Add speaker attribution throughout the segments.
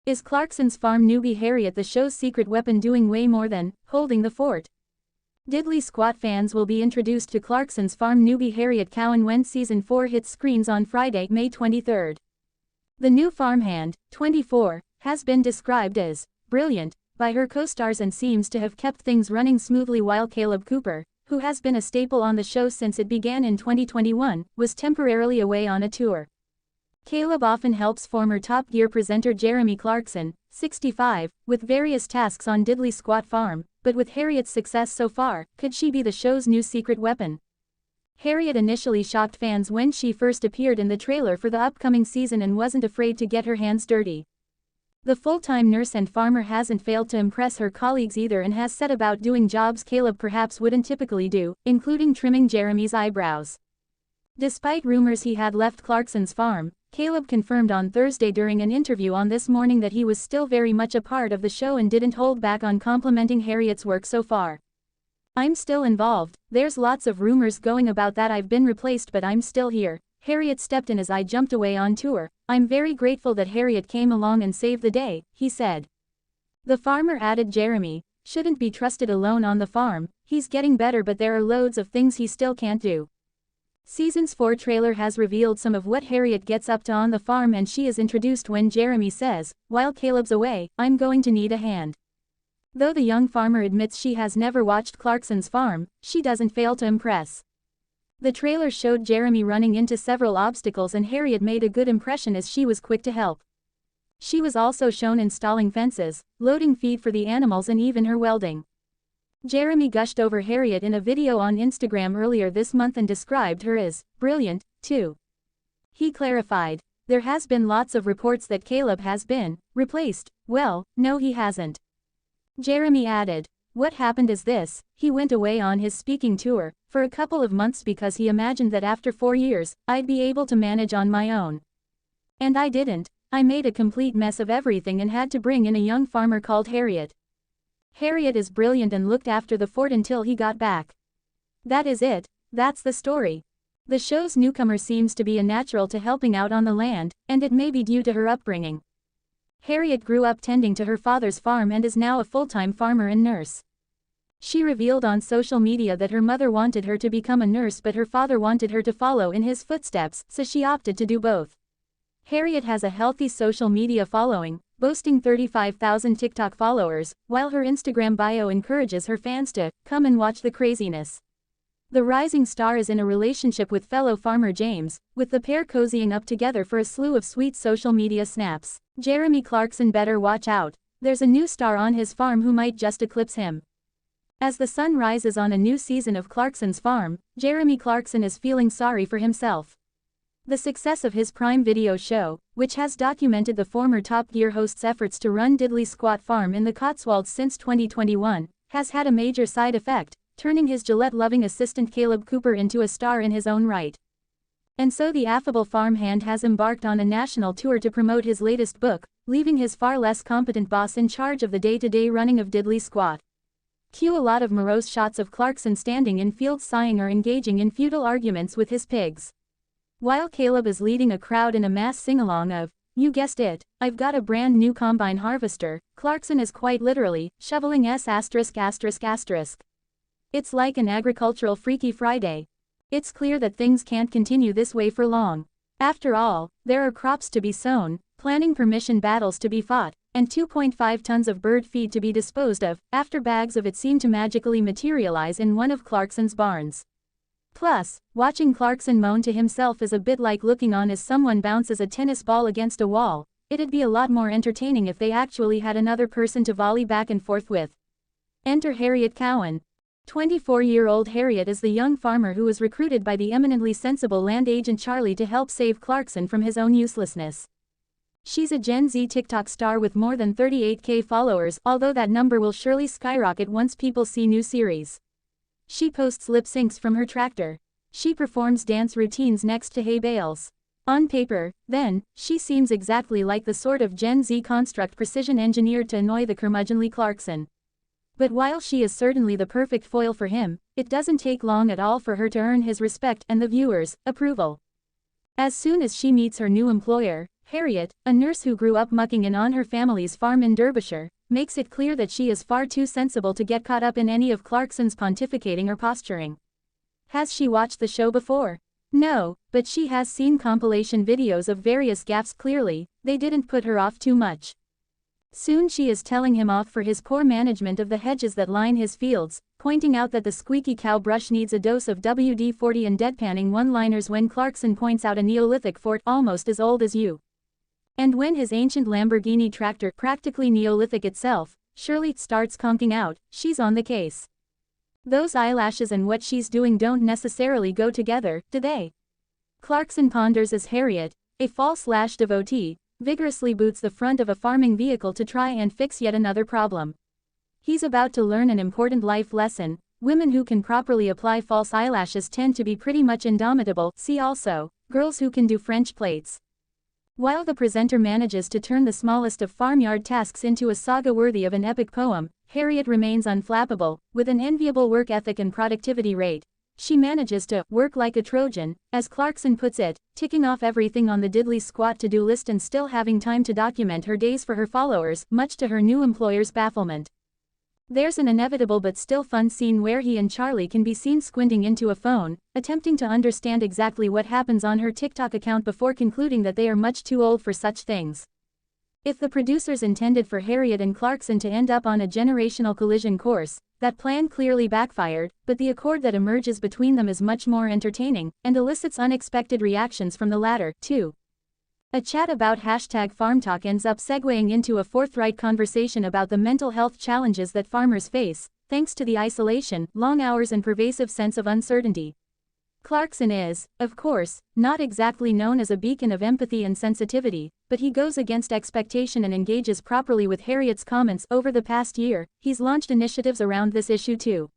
Speaker 1: Is Clarkson's farm newbie Harriet the show's secret weapon, doing way more than holding the fort? Diddly Squat fans will be introduced to Clarkson's farm newbie Harriet Cowan when Season 4 hits screens on Friday, May 23. The new farmhand, 24, has been described as brilliant by her co-stars and seems to have kept things running smoothly, while Kaleb Cooper, who has been a staple on the show since it began in 2021, was temporarily away on a tour. Kaleb often helps former Top Gear presenter Jeremy Clarkson, 65, with various tasks on Diddly Squat Farm, but with Harriet's success so far, could she be the show's new secret weapon? Harriet initially shocked fans when she first appeared in the trailer for the upcoming season and wasn't afraid to get her hands dirty. The full-time nurse and farmer hasn't failed to impress her colleagues either and has set about doing jobs Kaleb perhaps wouldn't typically do, including trimming Jeremy's eyebrows. Despite rumors he had left Clarkson's farm, Kaleb confirmed on Thursday during an interview on This Morning that he was still very much a part of the show and didn't hold back on complimenting Harriet's work so far. "I'm still involved, there's lots of rumors going about that I've been replaced, but I'm still here. Harriet stepped in as I jumped away on tour. I'm very grateful that Harriet came along and saved the day," he said. The farmer added Jeremy shouldn't be trusted alone on the farm. He's getting better, but there are loads of things he still can't do. Season's 4 trailer has revealed some of what Harriet gets up to on the farm, and she is introduced when Jeremy says, "While Kaleb's away, I'm going to need a hand." Though the young farmer admits she has never watched Clarkson's farm, she doesn't fail to impress. The trailer showed Jeremy running into several obstacles and Harriet made a good impression as she was quick to help. She was also shown installing fences, loading feed for the animals, and even her welding. Jeremy gushed over Harriet in a video on Instagram earlier this month and described her as brilliant, too. He clarified, "There has been lots of reports that Kaleb has been replaced." Well, no, he hasn't. Jeremy added, "What happened is this: he went away on his speaking tour for a couple of months because he imagined that after 4 years, I'd be able to manage on my own. And I didn't. I made a complete mess of everything and had to bring in a young farmer called Harriet. Harriet is brilliant and looked after the fort until he got back. That is it, that's the story." The show's newcomer seems to be a natural to helping out on the land, and it may be due to her upbringing. Harriet grew up tending to her father's farm and is now a full-time farmer and nurse. She revealed on social media that her mother wanted her to become a nurse, but her father wanted her to follow in his footsteps, so she opted to do both. Harriet has a healthy social media following, boasting 35,000 TikTok followers, while her Instagram bio encourages her fans to come and watch the craziness. The rising star is in a relationship with fellow farmer James, with the pair cozying up together for a slew of sweet social media snaps. Jeremy Clarkson better watch out. There's a new star on his farm who might just eclipse him. As the sun rises on a new season of Clarkson's farm, Jeremy Clarkson is feeling sorry for himself. The success of his Prime Video show, which has documented the former Top Gear host's efforts to run Diddly Squat Farm in the Cotswolds since 2021, has had a major side effect, turning his Gillette-loving assistant Kaleb Cooper into a star in his own right. And so the affable farmhand has embarked on a national tour to promote his latest book, leaving his far less competent boss in charge of the day-to-day running of Diddly Squat. Cue a lot of morose shots of Clarkson standing in fields sighing or engaging in futile arguments with his pigs. While Kaleb is leading a crowd in a mass sing-along of, "You guessed it, I've got a brand new combine harvester," Clarkson is quite literally shoveling *******. It's like an agricultural Freaky Friday. It's clear that things can't continue this way for long. After all, there are crops to be sown, planning permission battles to be fought, and 2.5 tons of bird feed to be disposed of, after bags of it seem to magically materialize in one of Clarkson's barns. Plus, watching Clarkson moan to himself is a bit like looking on as someone bounces a tennis ball against a wall. It'd be a lot more entertaining if they actually had another person to volley back and forth with. Enter Harriet Cowan. 24-year-old Harriet is the young farmer who was recruited by the eminently sensible land agent Charlie to help save Clarkson from his own uselessness. She's a Gen Z TikTok star with more than 38K followers, although that number will surely skyrocket once people see new series. She posts lip syncs from her tractor. She performs dance routines next to hay bales. On paper, then, she seems exactly like the sort of Gen Z construct precision engineered to annoy the curmudgeonly Clarkson. But while she is certainly the perfect foil for him, it doesn't take long at all for her to earn his respect and the viewers' approval. As soon as she meets her new employer, Harriet, a nurse who grew up mucking in on her family's farm in Derbyshire, makes it clear that she is far too sensible to get caught up in any of Clarkson's pontificating or posturing. Has she watched the show before? No, but she has seen compilation videos of various gaffes. Clearly, they didn't put her off too much. Soon she is telling him off for his poor management of the hedges that line his fields, pointing out that the squeaky cow brush needs a dose of WD-40 and deadpanning one-liners when Clarkson points out a Neolithic fort almost as old as you. And when his ancient Lamborghini tractor, practically Neolithic itself, Shirley starts conking out, she's on the case. Those eyelashes and what she's doing don't necessarily go together, do they? Clarkson ponders as Harriet, a false-devotee, vigorously boots the front of a farming vehicle to try and fix yet another problem. He's about to learn an important life lesson. Women who can properly apply false eyelashes tend to be pretty much indomitable. See also, girls who can do French plates. While the presenter manages to turn the smallest of farmyard tasks into a saga worthy of an epic poem, Harriet remains unflappable. With an enviable work ethic and productivity rate, she manages to work like a Trojan, as Clarkson puts it, ticking off everything on the diddly squat to-do list and still having time to document her days for her followers, much to her new employer's bafflement. There's an inevitable but still fun scene where he and Charlie can be seen squinting into a phone, attempting to understand exactly what happens on her TikTok account before concluding that they are much too old for such things. If the producers intended for Harriet and Clarkson to end up on a generational collision course, that plan clearly backfired, but the accord that emerges between them is much more entertaining, and elicits unexpected reactions from the latter, too. A chat about #FarmTalk ends up segueing into a forthright conversation about the mental health challenges that farmers face, thanks to the isolation, long hours and pervasive sense of uncertainty. Clarkson is, of course, not exactly known as a beacon of empathy and sensitivity, but he goes against expectation and engages properly with Harriet's comments. Over the past year, he's launched initiatives around this issue too.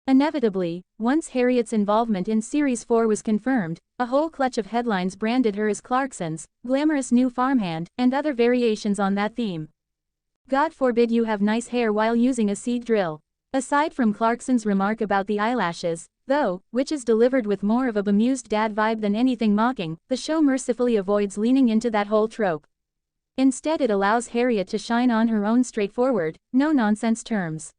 Speaker 1: Inevitably, once Harriet's involvement in Series 4 was confirmed, a whole clutch of headlines branded her as Clarkson's glamorous new farmhand, and other variations on that theme. God forbid you have nice hair while using a seed drill. Aside from Clarkson's remark about the eyelashes, though, which is delivered with more of a bemused dad vibe than anything mocking, the show mercifully avoids leaning into that whole trope. Instead, it allows Harriet to shine on her own straightforward, no-nonsense terms.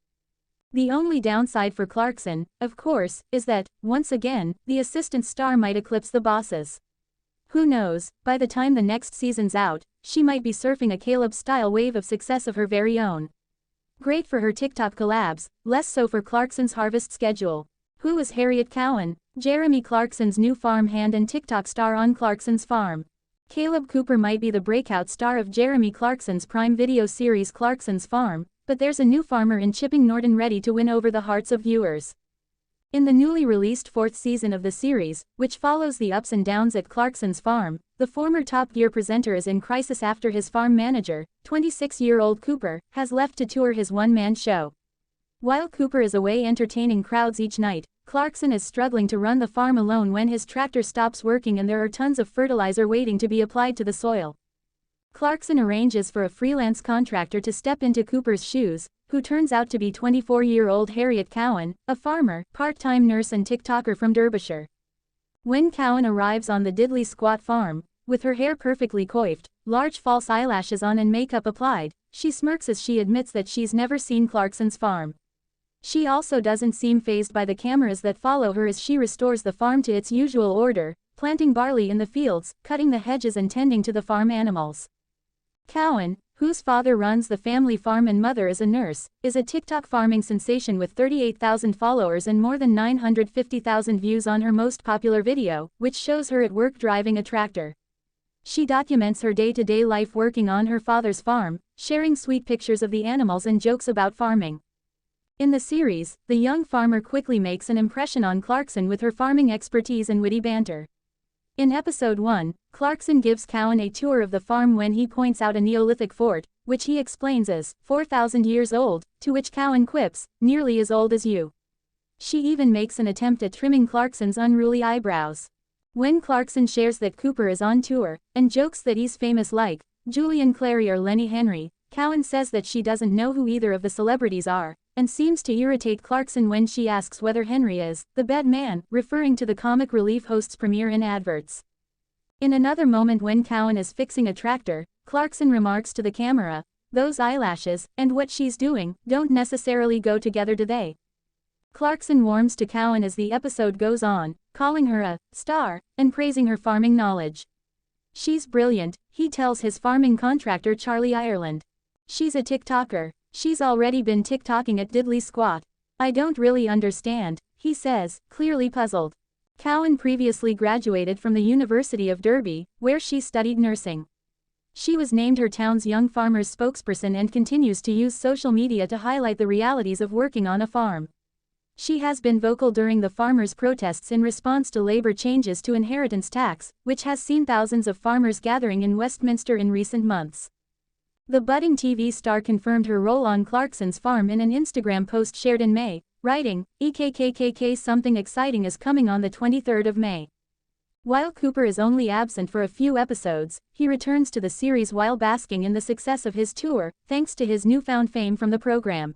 Speaker 1: The only downside for Clarkson, of course, is that, once again, the assistant star might eclipse the bosses. Who knows, by the time the next season's out, she might be surfing a Kaleb-style wave of success of her very own. Great for her TikTok collabs, less so for Clarkson's harvest schedule. Who is Harriet Cowan? Jeremy Clarkson's new farmhand and TikTok star on Clarkson's farm. Kaleb Cooper might be the breakout star of Jeremy Clarkson's Prime Video series Clarkson's Farm, but there's a new farmer in Chipping Norton ready to win over the hearts of viewers. In the newly released 4th season of the series, which follows the ups and downs at Clarkson's farm, the former Top Gear presenter is in crisis after his farm manager, 26-year-old Cooper, has left to tour his one-man show. While Cooper is away entertaining crowds each night, Clarkson is struggling to run the farm alone when his tractor stops working and there are tons of fertilizer waiting to be applied to the soil. Clarkson arranges for a freelance contractor to step into Cooper's shoes, who turns out to be 24-year-old Harriet Cowan, a farmer, part-time nurse and TikToker from Derbyshire. When Cowan arrives on the diddly squat farm, with her hair perfectly coiffed, large false eyelashes on and makeup applied, she smirks as she admits that she's never seen Clarkson's farm. She also doesn't seem fazed by the cameras that follow her as she restores the farm to its usual order, planting barley in the fields, cutting the hedges and tending to the farm animals. Cowan, whose father runs the family farm and mother is a nurse, is a TikTok farming sensation with 38,000 followers and more than 950,000 views on her most popular video, which shows her at work driving a tractor. She documents her day-to-day life working on her father's farm, sharing sweet pictures of the animals and jokes about farming. In the series, the young farmer quickly makes an impression on Clarkson with her farming expertise and witty banter. In episode 1, Clarkson gives Cowan a tour of the farm when he points out a Neolithic fort, which he explains as 4,000 years old, to which Cowan quips, nearly as old as you. She even makes an attempt at trimming Clarkson's unruly eyebrows. When Clarkson shares that Cooper is on tour, and jokes that he's famous like Julian Clary or Lenny Henry, Cowan says that she doesn't know who either of the celebrities are, and seems to irritate Clarkson when she asks whether Henry is the bad man, referring to the comic relief host's premiere in adverts. In another moment when Cowan is fixing a tractor, Clarkson remarks to the camera, "Those eyelashes, and what she's doing, don't necessarily go together, do they?" Clarkson warms to Cowan as the episode goes on, calling her a star, and praising her farming knowledge. "She's brilliant," he tells his farming contractor Charlie Ireland. "She's a TikToker. She's already been TikToking at Diddley Squat. I don't really understand," he says, clearly puzzled. Cowan previously graduated from the University of Derby, where she studied nursing. She was named her town's Young Farmers spokesperson and continues to use social media to highlight the realities of working on a farm. She has been vocal during the farmers' protests in response to labor changes to inheritance tax, which has seen thousands of farmers gathering in Westminster in recent months. The budding TV star confirmed her role on Clarkson's farm in an Instagram post shared in May, writing, "EKKKK something exciting is coming on the 23rd of May." While Cooper is only absent for a few episodes, he returns to the series while basking in the success of his tour, thanks to his newfound fame from the program.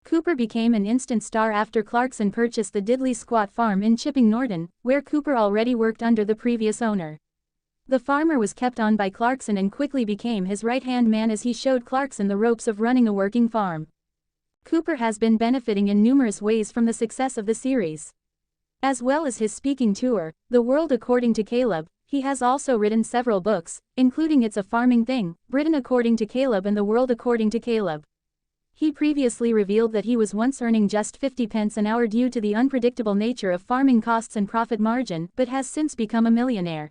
Speaker 1: Cooper became an instant star after Clarkson purchased the Diddley Squat farm in Chipping Norton, where Cooper already worked under the previous owner. The farmer was kept on by Clarkson and quickly became his right-hand man as he showed Clarkson the ropes of running a working farm. Cooper has been benefiting in numerous ways from the success of the series. As well as his speaking tour, The World According to Kaleb, he has also written several books, including It's a Farming Thing, Britain According to Kaleb and The World According to Kaleb. He previously revealed that he was once earning just 50 pence an hour due to the unpredictable nature of farming costs and profit margin, but has since become a millionaire.